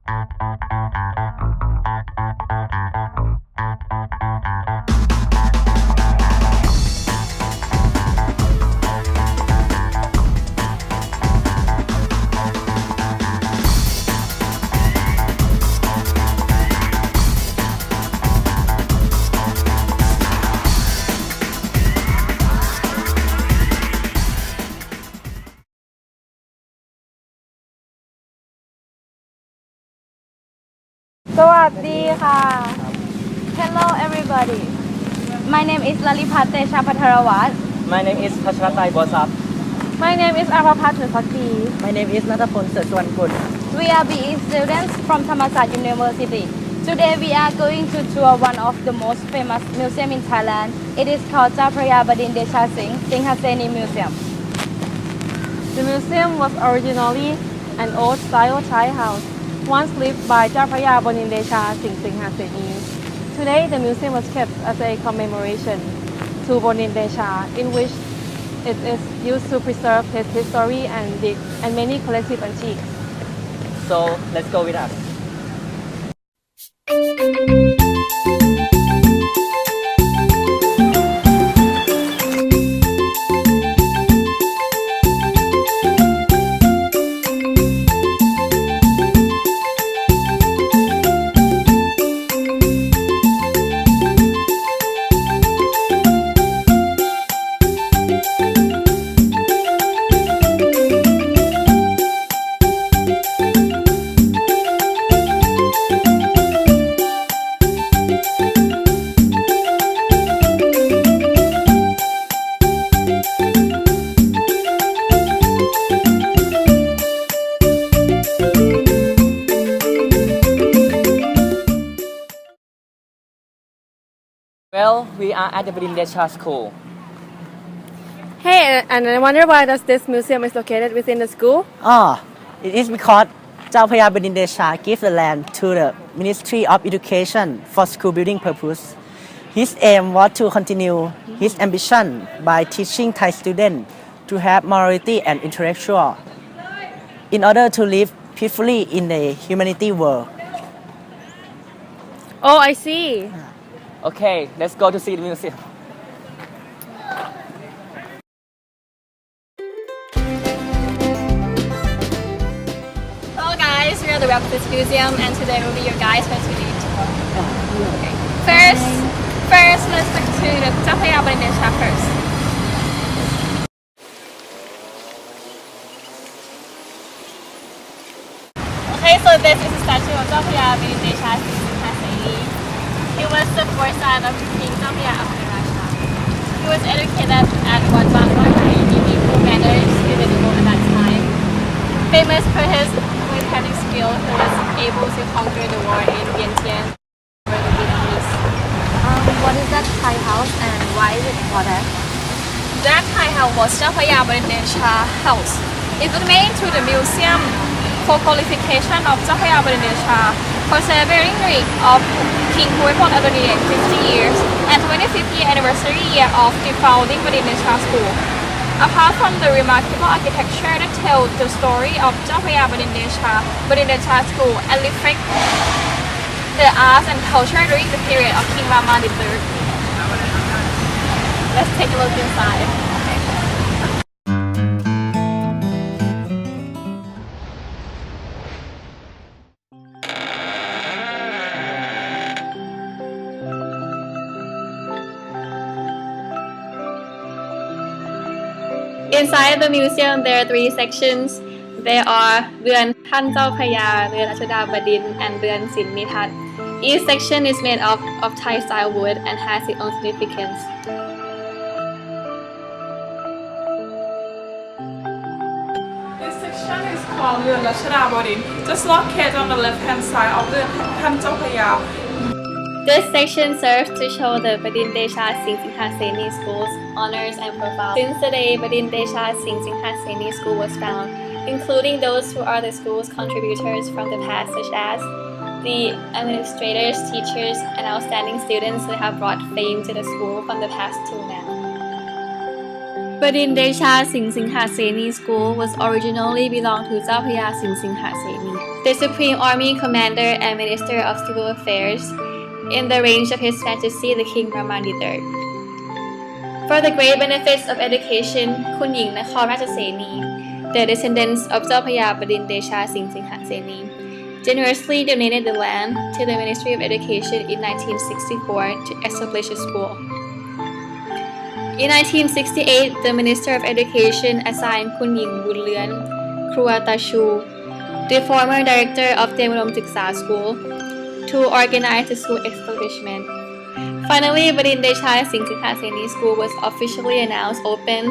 สวัสดีค่ะ Hello everybody. My name is BE-Chao Phraya. My name is Pachratai Bosap. My name is อาภาพัฒน์ หรือพักดี My name is Natapon Seswanpun. We are BE students from Thammasat University. Today we are going to tour one of the most famous museum in Thailand. It is called BE-Chao Phraya Bodindecha Singhaseni Museum. The museum was originally an old-style Thai house, once lived by เจ้าพระยาบดินทร์เดชาสิงห์สิงหเสนี Today, the museum was kept as a commemoration to Bodindecha, in which it is used to preserve his history and many collective antiques. So let's go with us. Well, we are at the Bodindecha school. Hey, and I wonder why does this museum is located within the school? It is because เจ้าพระยา Bodindecha gave the land to the Ministry of Education for school building purpose. His aim was to continue his ambition by teaching Thai students to have morality and intellectual in order to live peacefully in the humanity world. Oh, I see. Okay, let's go to see the museum. Hello guys, we are the welcome to this museum and today will be your guides for today's tour. Okay. First, let's look to the เจ้าพระยา Bodindecha first. Okay, so this is a statue of เจ้าพระยา Bodindecha Singhaseni. He was the fourth son of King เจ้าพระยา Abhinaraja. He was educated at Wat Bangkok in equal manners in the world at that time. Famous for his military skill, he was able to conquer the war in Vientiane over the Vietnamese. What is that Thai house and why is it important? That Thai house was เจ้าพระยา Bodindecha House. It was made to the museum for qualification of เจ้าพระยา Bodindecha for celebrating of King Bhumibol Adulyadej 50 years and 25th year anniversary year of the founding Bodindecha School. Apart from the remarkable architecture that tells the story of เจ้าพระยา Bodindecha School and reflect the arts and culture during the period of King Rama III. Let's take a look inside. Inside the museum, there are three sections. There are เรือนท่านเจ้าพระยา เรือนรัชดาบดินทร์ and เรือนสินนิทัศน์ Each section is made up of Thai style wood and has its own significance. This section is called เรือนรัชดาบดินทร์ just located on the left hand side of เรือนท่านเจ้าพระยา This section serves to show the Bodindecha Singhaseni School's honors and profile. Since the day Bodindecha Singhaseni School was found, including those who are the school's contributors from the past, such as the administrators, teachers, and outstanding students who have brought fame to the school from the past till now. Bodindecha Singha Seni School was originally belonged to Chao Phraya Singha Seni, the Supreme Army Commander and Minister of Civil Affairs, in the reign of His Majesty the King Rama III. For the great benefits of education, Kun Ying Nakhon Rajaseni, the descendants of Chao Phraya Bodindecha Singha Seni, generously donated the land to the Ministry of Education in 1964 to establish a school. In 1968, the Minister of Education assigned Kun Ying Bunluen Kruatachu, the former director of Temulom Tiksa School, to organize the school establishment. Finally, Bodindecha Singha Seni School was officially announced open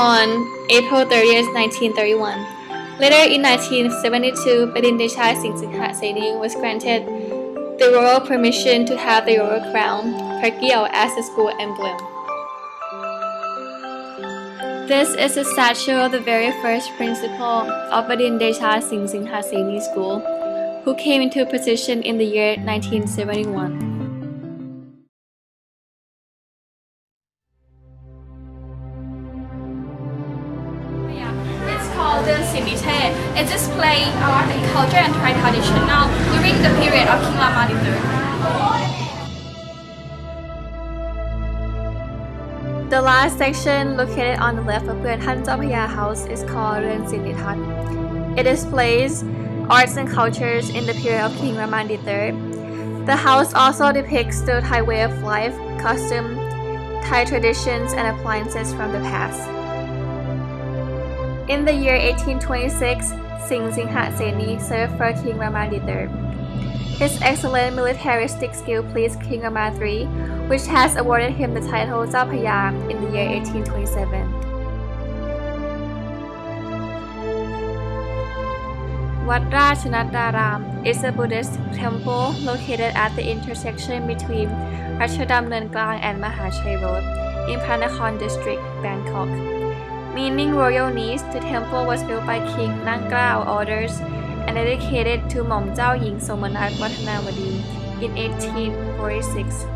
on April 30, 1931. Later in 1972, Bodindecha Singha Seni was granted the royal permission to have the royal crown, Perkiao, as the school emblem. This is a statue of the very first principal of Bodindecha Singha Seni School, who came into position in the year 1971. It's called the Sinite. It displays art and culture and traditional during the period of King Rama III. The last section, located on the left of Ruan Tan Chao Phraya House, is called Ruan Sinitat. It displays arts and cultures in the period of King Rama III. The house also depicts the Thai way of life, custom, Thai traditions, and appliances from the past. In the year 1826, Singha Seni served for King Rama III. His excellent militaristic skill pleased King Rama III, which has awarded him the title Chao Phraya in the year 1827. Wat Rachanataram is a Buddhist temple located at the intersection between Ratchadamneun Klang and Mahachai Road in Phrannakhon District, Bangkok. Meaning royal niece, the temple was built by King Nangkrao orders and dedicated to Mom Chao Ying Somanat Wattanawadi in 1846.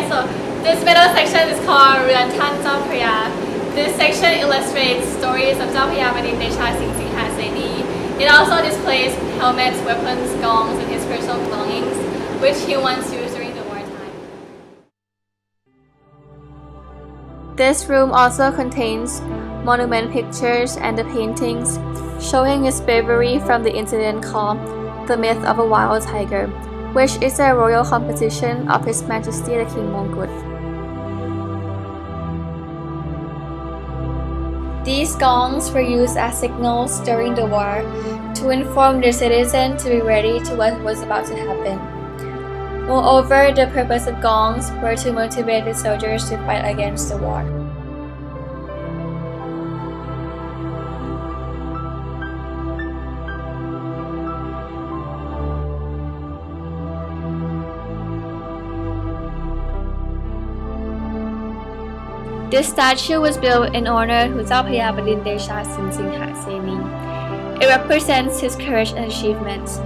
So this middle section is called Ruan Tan Chao Phraya. This section illustrates stories of Chao Phraya Bodindecha Singha Seni. It also displays helmets, weapons, gongs, and his personal belongings, which he once used during the wartime. This room also contains monument pictures and the paintings showing his bravery from the incident called The Myth of a Wild Tiger, which is a royal composition of His Majesty the King Mongkut. These gongs were used as signals during the war to inform the citizens to be ready to what was about to happen. Moreover, the purpose of gongs were to motivate the soldiers to fight against the war. This statue was built in honor of Chao Phraya Bodindecha Singha Seni. It represents his courage and achievements.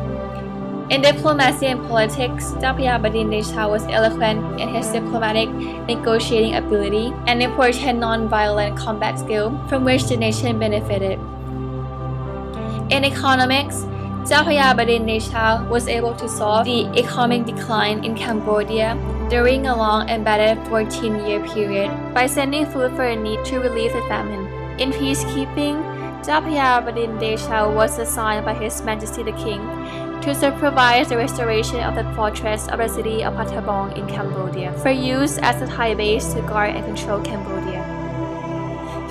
In diplomacy and politics, Chao Phraya Bodindecha was eloquent in his diplomatic negotiating ability and important non-violent combat skill from which the nation benefited. In economics, Chao Phraya Bodindecha was able to solve the economic decline in Cambodia during a long and battered 14-year period by sending food for a need to relieve the famine. In peacekeeping, Chao Phraya Bodindecha was assigned by His Majesty the King to supervise the restoration of the fortress of the city of Pattabong in Cambodia for use as a Thai base to guard and control Cambodia.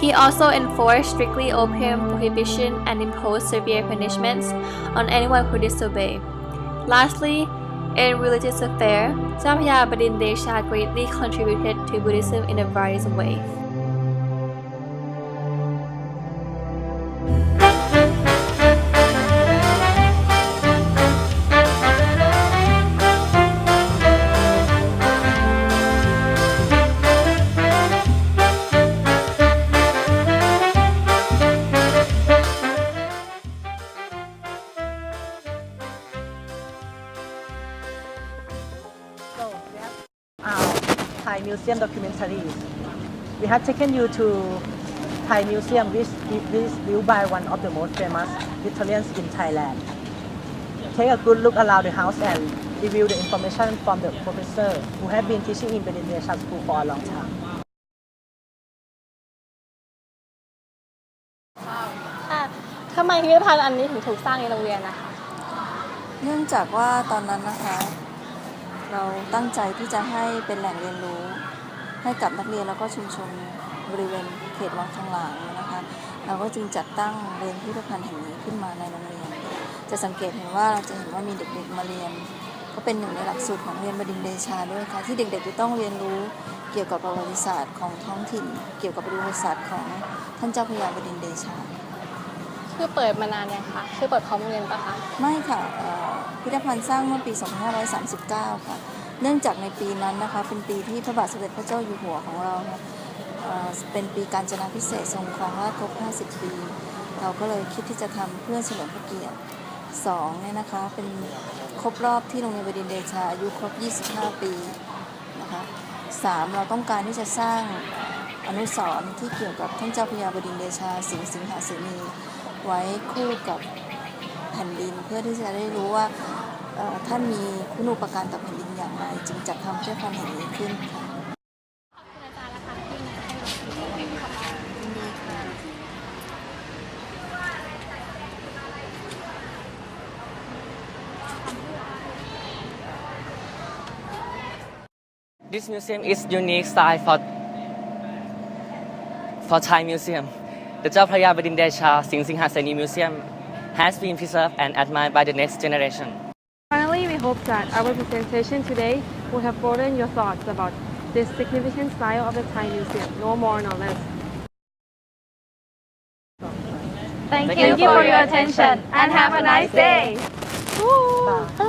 He also enforced strictly opium prohibition and imposed severe punishments on anyone who disobeyed. Lastly, in religious affairs, Chao Phraya Bodindecha greatly contributed to Buddhism in a variety of ways. Thai museum documentaries. We have taken you to Thai museum, which is built by one of the most famous Italians in Thailand. Take a good look around the house and review the information from the professor who have been teaching in Bodindecha School for a long time. ทำไมพิพิธภัณฑ์อันนี้ถึงถูกสร้างในโรงเรียนนะคะ เนื่องจากว่าตอนนั้นนะคะเราตั้งใจที่จะให้เป็นแหล่งเรียนรู้ให้กับนักเรียนแล้วก็ชุมชนบริเวณเขตวังทองหลางนะคะเราก็จึงจัดตั้งเรียนพิพิธภัณฑ์แห่งนี้ขึ้นมาในโรงเรียนจะสังเกตเห็นว่าเราจะเห็นว่ามีเด็กๆมาเรียนก็เป็นหนึ่งในหลักสูตรของเรียนบดินทร์เดชาด้วยค่ะที่เด็กๆจะต้องเรียนรู้เกี่ยวกับประวัติศาสตร์ของท้องถิ่นเกี่ยวกับประวัติศาสตร์ของท่านเจ้าพระยาบดินทร์เดชาคือเปิดมานานยังคะคือเปิดพร้อมโรงเรียนปะคะไม่ค่ะพิพิธภัณฑ์สร้างเมื่อปี 2539 ค่ะเนื่องจากในปีนั้นนะคะเป็นปีที่พระบาทสมเด็จพระเจ้าอยู่หัวของเราเป็นปีกาญจนาภิเษกทรงครองราชย์ครบ 50 ปี เราก็เลยคิดที่จะทำเพื่อเฉลิมพระเกียรติ2เนี่ยนะคะเป็นครบรอบที่โรงเรียนบดินทร์เดชาอายุครบ 25 ปีนะคะ3เราต้องการที่จะสร้างอนุสรณ์ที่เกี่ยวกับท่านเจ้าพระยาบดินทร์เดชาสิงหาเสนีไว้คู่กับแผ่นดินเพื่อที่จะได้รู้ว่าท่านมีคุณูปการต่อแผ่นดินอย่างไรจึงจัดทำพิพิธภัณฑ์แห่งนี้ขึ้นค่ะ This museum is unique style for Thai museum. The Chao Phraya Bodindecha Singha Museum has been preserved and admired by the next generation. Finally, we hope that our presentation today will have broadened your thoughts about this significant style of the Thai museum, no more, no less. Thank you for your attention and have a nice day. Bye.